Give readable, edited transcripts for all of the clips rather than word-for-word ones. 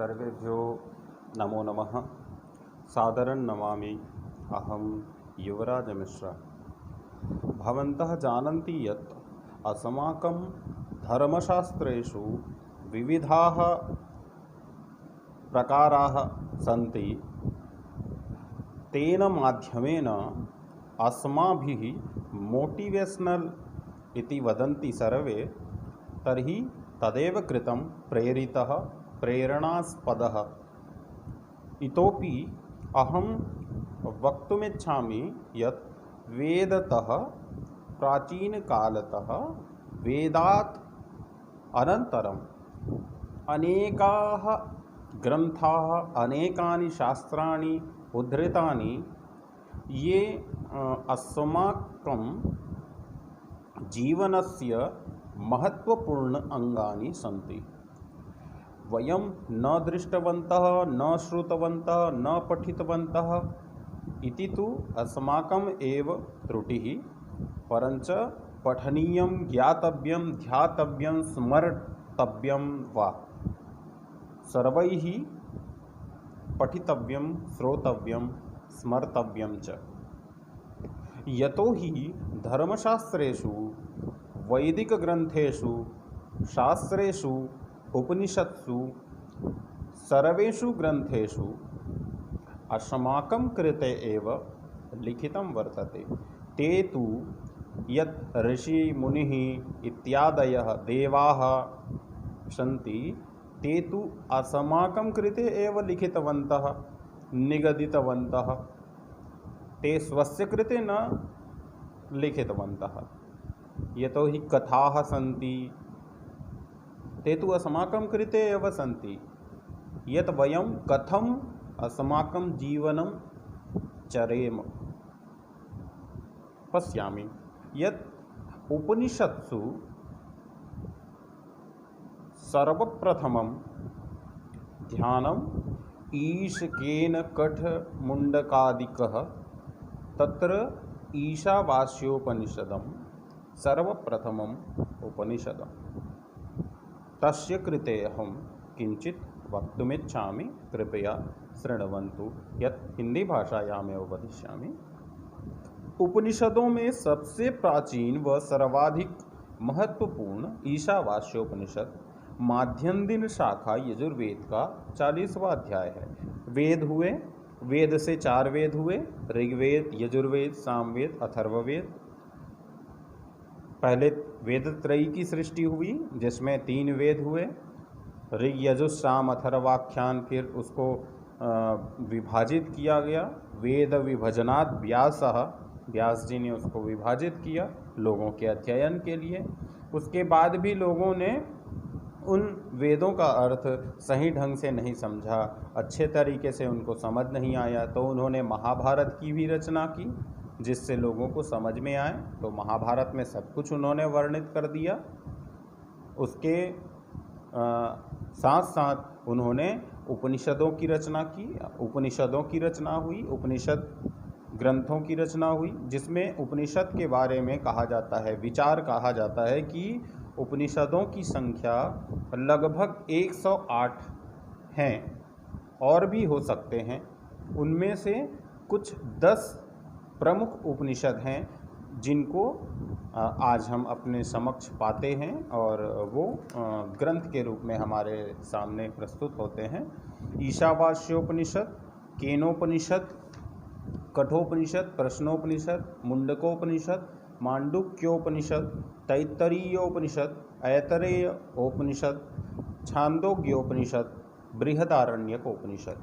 सर्वेभ्यो नमो नमः। सादरं नमामि अहं युवराजमिश्रा। भवन्तः जानन्ति यत् अस्माकं धर्मशास्त्रेषु विविधाः प्रकाराः सन्ति। तेन माध्यमेन अस्माभिः मोटिवेशनल इति वदन्ति सर्वे, तर्हि तदेव कृतं, प्रेरितः प्रेरणास्पदः। इतोपि अहं वक्तुमिच्छामि यत् वेदतः प्राचीनकालतः वेदात् अनन्तरम् अनेकाः ग्रन्थाः अनेकानि शास्त्राणि उद्धृतानि, ये अस्माकं जीवनस्य महत्वपूर्ण अंगानि सन्ति। वयं न दृष्टवन्तः, न श्रुतवन्तः, न पठितवन्तः इति तु अस्माकम् एव त्रुटिः, परञ्च पठनीयं, ज्ञातव्यं, ध्यातव्यं, स्मर्तव्यं वा। सर्वैः पठितव्यं, श्रोतव्यं, स्मर्तव्यं च। यतोहि धर्मशास्त्रेषु, वैदिकग्रन्थेषु, शास्त्रेषु, उपनिषत्सु, सर्वेषु ग्रन्थेषु अस्माकं कृते एव लिखितं वर्तते। ते तु यत् ऋषि मुनिः इत्यादयः देवाः सन्ति, ते तु अस्माकं कृते एव लिखितवन्तः, निगदितवन्तः। ते स्वस्य कृते न लिखितवन्तः। यतोहि कथाः सन्ति, ते तु अस्माकं कृते एव सन्ति, यत् वयं कथम् अस्माकं जीवनं चरेम। पश्यामि यत् उपनिषत्सु सर्वप्रथमं ध्यानम् ईशकेन कठमुण्डकादिकः, तत्र ईशावास्योपनिषदं सर्वप्रथमम् उपनिषदम्। तस्य कृते अहं किञ्चित् वक्तुमिच्छामि, कृपया शृण्वन्तु, यत् हिंदी भाषायामेव वदिष्यामि। उपनिषदों में सबसे प्राचीन व सर्वाधिक महत्वपूर्ण ईशावास्योपनिषद माध्यन्दिन शाखा यजुर्वेद का 40वां अध्याय है। वेद हुए, वेद से 4 वेद हुए, ऋग्वेद, यजुर्वेद, सामवेद, अथर्ववेद। पहले वेद त्रयी की सृष्टि हुई, जिसमें 3 वेद हुए, ऋग, यजुः, साम, अथर्वाख्यान। फिर उसको विभाजित किया गया, वेद विभजनात् व्यासः, व्यास जी ने उसको विभाजित किया लोगों के अध्ययन के लिए। उसके बाद भी लोगों ने उन वेदों का अर्थ सही ढंग से नहीं समझा, अच्छे तरीके से उनको समझ नहीं आया, तो उन्होंने महाभारत की भी रचना की, जिससे लोगों को समझ में आए। तो महाभारत में सब कुछ उन्होंने वर्णित कर दिया। उसके साथ साथ उन्होंने उपनिषदों की रचना की, उपनिषदों की रचना हुई, उपनिषद ग्रंथों की रचना हुई, जिसमें उपनिषद के बारे में कहा जाता है, विचार कहा जाता है कि उपनिषदों की संख्या लगभग 108 हैं, और भी हो सकते हैं। उनमें से कुछ 10 प्रमुख उपनिषद हैं, जिनको आज हम अपने समक्ष पाते हैं, और वो ग्रंथ के रूप में हमारे सामने प्रस्तुत होते हैं। ईशावास्योपनिषद, केनोपनिषद, कठोपनिषद, प्रश्नोपनिषद, मुंडकोपनिषद, मांडुक्योपनिषद, तैत्तरीयोपनिषद, ऐतरेयोपनिषद, छांदोग्योपनिषद, बृहदारण्यकोपनिषद।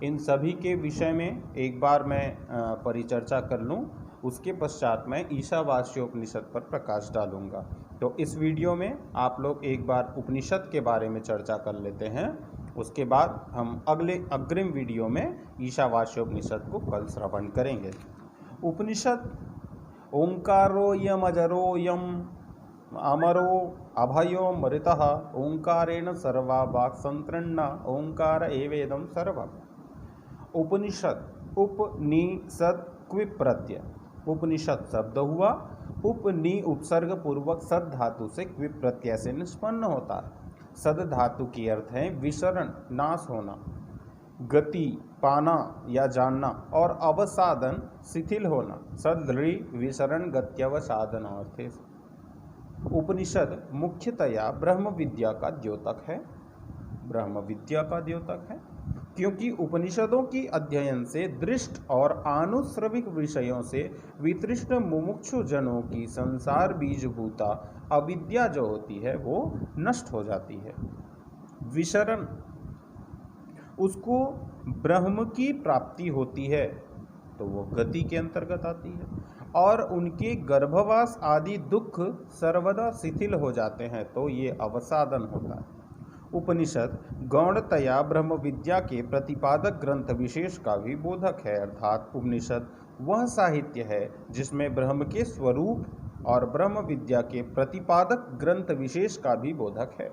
इन सभी के विषय में एक बार मैं परिचर्चा कर लूं, उसके पश्चात मैं ईशावास्योपनिषद पर प्रकाश डालूंगा। तो इस वीडियो में आप लोग एक बार उपनिषद के बारे में चर्चा कर लेते हैं, उसके बाद हम अगले अग्रिम वीडियो में ईशावास्योपनिषद को कल श्रवण करेंगे। उपनिषद ओंकारोऽयमजरोऽयम् अमरो अभयो मृतः ओंकारेण सर्वा वाक् संतृण्णा ओंकार एवेदं सर्वम्। उपनिषद, उपनिषद क्विप प्रत्यय, उपनिषद शब्द हुआ, उपनि उपसर्ग पूर्वक सद धातु से क्विप प्रत्यय से निष्पन्न होता है। सद धातु के अर्थ हैं विसरण, नाश होना, गति, पाना या जानना, और अवसादन, शिथिल होना। सदृ विसरण गत्यवसादन अर्थे। उपनिषद मुख्यतया ब्रह्म विद्या का द्योतक है, ब्रह्म विद्या का द्योतक है, क्योंकि उपनिषदों की अध्ययन से दृष्ट और आनुश्रविक विषयों से वितृष्ट मुमुक्षु जनों की संसार बीजभूता अविद्या जो होती है वो नष्ट हो जाती है। विसरण, उसको ब्रह्म की प्राप्ति होती है तो वो गति के अंतर्गत आती है, और उनके गर्भवास आदि दुख सर्वदा शिथिल हो जाते हैं तो ये अवसादन होता है। उपनिषद गौणतया ब्रह्म विद्या के प्रतिपादक ग्रंथ विशेष का भी बोधक है, अर्थात उपनिषद वह साहित्य है जिसमें ब्रह्म के स्वरूप और ब्रह्म विद्या के प्रतिपादक ग्रंथ विशेष का भी बोधक है।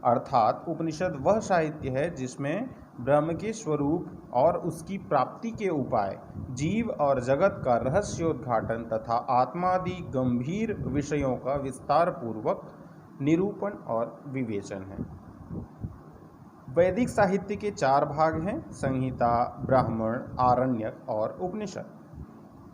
अर्थात उपनिषद वह साहित्य है जिसमें ब्रह्म के स्वरूप और उसकी प्राप्ति के उपाय, जीव और जगत का रहस्योद्घाटन तथा आत्मादि गंभीर विषयों का विस्तार पूर्वक निरूपण और विवेचन है। वैदिक साहित्य के 4 भाग हैं, संहिता, ब्राह्मण, आरण्यक और उपनिषद।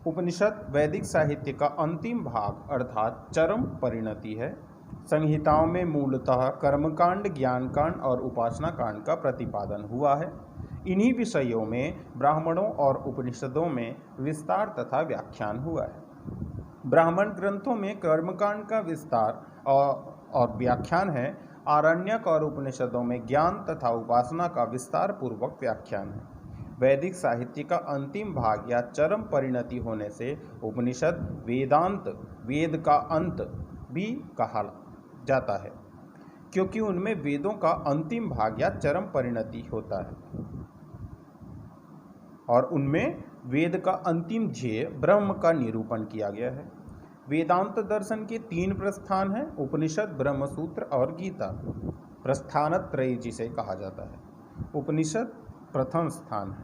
उपनिषद वैदिक साहित्य का अंतिम भाग अर्थात चरम परिणति है। संहिताओं में मूलतः कर्मकांड, ज्ञानकांड और उपासना कांड का प्रतिपादन हुआ है। इन्हीं विषयों में ब्राह्मणों और उपनिषदों में विस्तार तथा व्याख्यान हुआ है। ब्राह्मण ग्रंथों में कर्मकांड का विस्तार और व्याख्यान है। आरण्यक और उपनिषदों में ज्ञान तथा उपासना का विस्तार पूर्वक व्याख्यान है। वैदिक साहित्य का अंतिम भाग या चरम परिणति होने से उपनिषद वेदांत, वेद का अंत भी कहा जाता है, क्योंकि उनमें वेदों का अंतिम भाग या चरम परिणति होता है और उनमें वेद का अंतिम ध्येय ब्रह्म का निरूपण किया गया है। वेदांत दर्शन के 3 प्रस्थान हैं, उपनिषद, ब्रह्मसूत्र और गीता। प्रस्थानत्रय जिसे कहा जाता है। उपनिषद प्रथम स्थान है।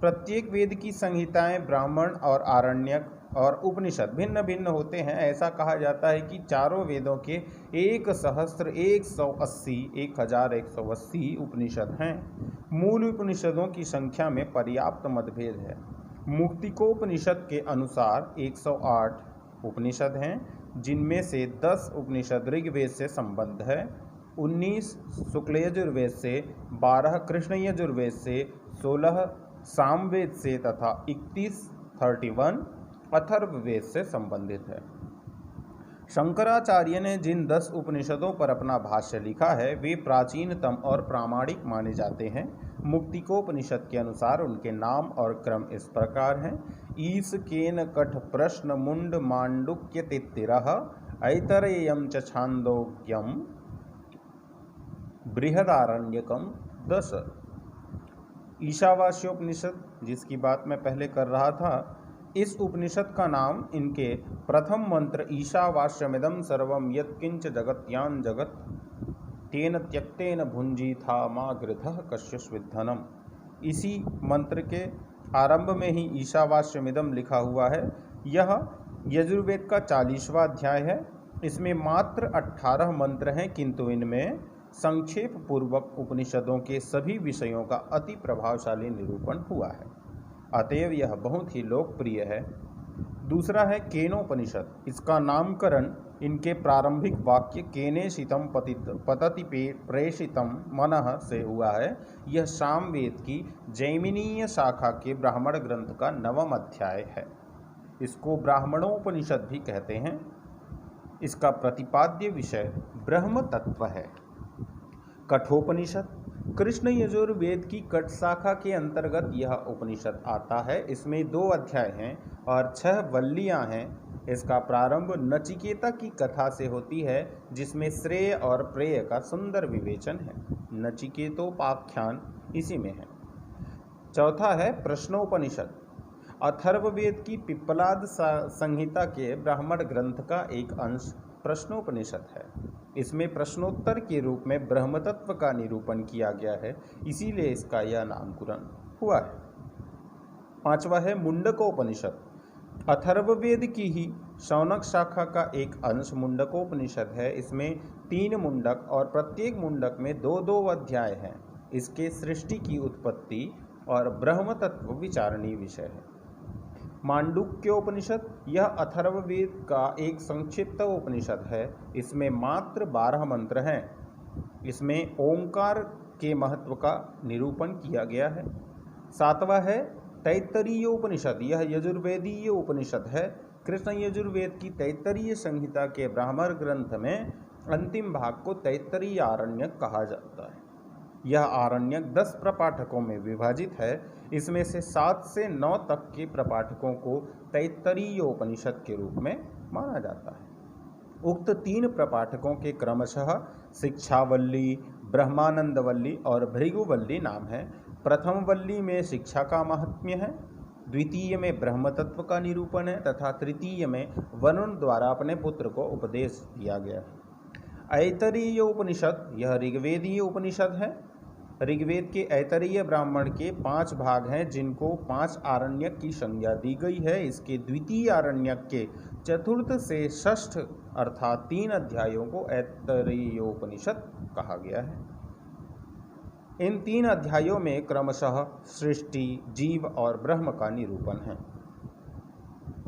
प्रत्येक वेद की संहिताएं ब्राह्मण और आरण्यक और उपनिषद भिन्न भिन्न होते हैं। ऐसा कहा जाता है कि चारों वेदों के 1180 उपनिषद हैं। मूल उपनिषदों की संख्या में पर्याप्त मतभेद है। मुक्तिकोपनिषद के अनुसार 108 उपनिषद हैं, जिनमें से 10 उपनिषद ऋग्वेद से संबद्ध है, 19 शुक्ल यजुर्वेद से, 12 कृष्ण यजुर्वेद से, 16 सामवेद से तथा 31 अथर्ववेद से संबंधित है। शंकराचार्य ने जिन 10 उपनिषदों पर अपना भाष्य लिखा है वे प्राचीनतम और प्रामाणिक माने जाते हैं। मुक्तिकोपनिषद के अनुसार उनके नाम और क्रम इस प्रकार हैं। ईश केन कठ प्रश्न मुंड मांडुक्य तित्तिरः ऐतरेयं च छांदोग्यम बृहदारण्यकम 10। ईशावास्योपनिषद, जिसकी बात मैं पहले कर रहा था, इस उपनिषद का नाम इनके प्रथम मंत्र ईशावास्यमिदं सर्वं यत्किंच जगत्यां जगत् तेन त्यक्तेन भुंजीथा मा गृधः कश्यस्विद्धनम, इसी मंत्र के आरंभ में ही ईशावास्यमिदं लिखा हुआ है। यह यजुर्वेद का 40वां अध्याय है। इसमें मात्र 18 मंत्र हैं, किंतु इनमें संक्षेप पूर्वक उपनिषदों के सभी विषयों का अति प्रभावशाली निरूपण हुआ है, अतएव यह बहुत ही लोकप्रिय है। दूसरा है केनोपनिषद। इसका नामकरण इनके प्रारंभिक वाक्य केनेशितम पतति प्रेषितम मनः से हुआ है। यह सामवेद की जैमिनीय शाखा के ब्राह्मण ग्रंथ का 9वां अध्याय है। इसको ब्राह्मणोपनिषद भी कहते हैं। इसका प्रतिपाद्य विषय ब्रह्म तत्व है। कठोपनिषद कृष्ण यजुर्वेद की कट शाखा के अंतर्गत यह उपनिषद आता है। इसमें 2 अध्याय हैं और 6 वल्लियां हैं। इसका प्रारंभ नचिकेता की कथा से होती है, जिसमें श्रेय और प्रेय का सुंदर विवेचन है। नचिकेतोपाख्यान इसी में है। चौथा है प्रश्नोपनिषद। अथर्ववेद की पिप्पलाद संहिता के ब्राह्मण ग्रंथ का एक अंश प्रश्नोपनिषद है। इसमें प्रश्नोत्तर के रूप में ब्रह्म तत्व का निरूपण किया गया है, इसीलिए इसका यह नामकरण हुआ है। 5वां है मुंडकोपनिषद। अथर्ववेद की ही शौनक शाखा का एक अंश मुंडकोपनिषद है। इसमें 3 मुंडक और प्रत्येक मुंडक में 2-2 अध्याय हैं। इसके सृष्टि की उत्पत्ति और ब्रह्म तत्व विचारणीय विषय है। मांडुक्योपनिषद यह अथर्ववेद का एक संक्षिप्त उपनिषद है। इसमें मात्र 12 मंत्र हैं। इसमें ओंकार के महत्व का निरूपण किया गया है। 7वां है तैत्तरीय उपनिषद। यह यजुर्वेदीय उपनिषद है। कृष्ण यजुर्वेद की तैत्तरीय संहिता के ब्राह्मण ग्रंथ में अंतिम भाग को तैत्तरीय आरण्यक कहा जाता है। यह आरण्यक 10 प्रपाठकों में विभाजित है। इसमें से 7 से 9 तक के प्रपाठकों को तैत्तरीय उपनिषद के रूप में माना जाता है। उक्त 3 प्रपाठकों के क्रमशः शिक्षावल्ली, ब्रह्मानंदवल्ली और भृगुवल्ली नाम है। प्रथम वल्ली में शिक्षा का महात्म्य है, द्वितीय में ब्रह्म तत्व का निरूपण है तथा तृतीय में वरुण द्वारा अपने पुत्र को उपदेश दिया गया है। ऐतरेय उपनिषद यह ऋग्वेदीय उपनिषद है। ऋग्वेद के ऐतरेय ब्राह्मण के 5 भाग हैं, जिनको 5 आरण्यक की संज्ञा दी गई है। इसके द्वितीय आरण्यक के चतुर्थ से षष्ठ अर्थात 3 अध्यायों को ऐतरेयोपनिषद कहा गया है। इन 3 अध्यायों में क्रमशः सृष्टि, जीव और ब्रह्म का निरूपण है।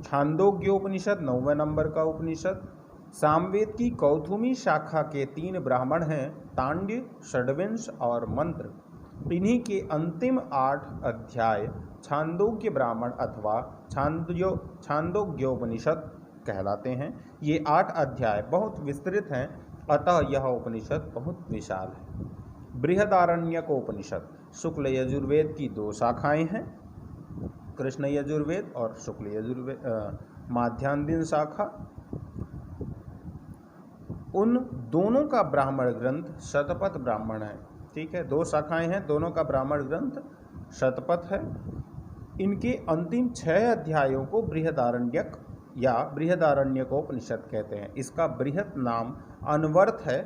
छांदोग्योपनिषद 9वें नंबर का उपनिषद। सामवेद की कौथुमी शाखा के 3 ब्राह्मण हैं, तांड्य, षड्विंश और मंत्र। इन्हीं के अंतिम 8 अध्याय छांदोग्य ब्राह्मण अथवा छांदोग्योपनिषद कहलाते हैं। ये 8 अध्याय बहुत विस्तृत हैं, अतः यह उपनिषद बहुत विशाल है। बृहदारण्यकोपनिषद शुक्ल यजुर्वेद की 2 शाखाएं हैं, कृष्ण यजुर्वेद और शुक्ल यजुर्वेद माध्यान्दिन शाखा। उन दोनों का ब्राह्मण ग्रंथ शतपथ ब्राह्मण है। ठीक है, 2 शाखाएं हैं, दोनों का ब्राह्मण ग्रंथ शतपथ है। इनके अंतिम 6 अध्यायों को बृहदारण्यक या बृहदारण्यकोपनिषद कहते हैं। इसका बृहत नाम अनवर्थ है,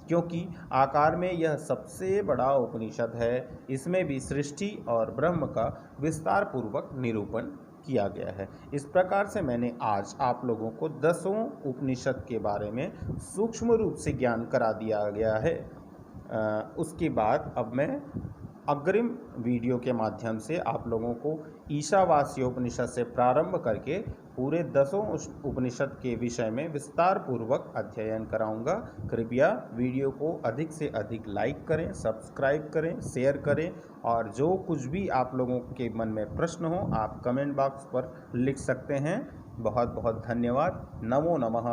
क्योंकि आकार में यह सबसे बड़ा उपनिषद है। इसमें भी सृष्टि और ब्रह्म का विस्तार पूर्वक निरूपण किया गया है। इस प्रकार से मैंने आज आप लोगों को 10 उपनिषद के बारे में सूक्ष्म रूप से ज्ञान करा दिया गया है। उसके बाद अब मैं अग्रिम वीडियो के माध्यम से आप लोगों को ईशावास्योपनिषद से प्रारंभ करके पूरे 10 उपनिषद के विषय में विस्तार पूर्वक अध्ययन कराऊंगा। कृपया वीडियो को अधिक से अधिक लाइक करें, सब्सक्राइब करें, शेयर करें और जो कुछ भी आप लोगों के मन में प्रश्न हो आप कमेंट बॉक्स पर लिख सकते हैं। बहुत बहुत धन्यवाद। नमो नमः।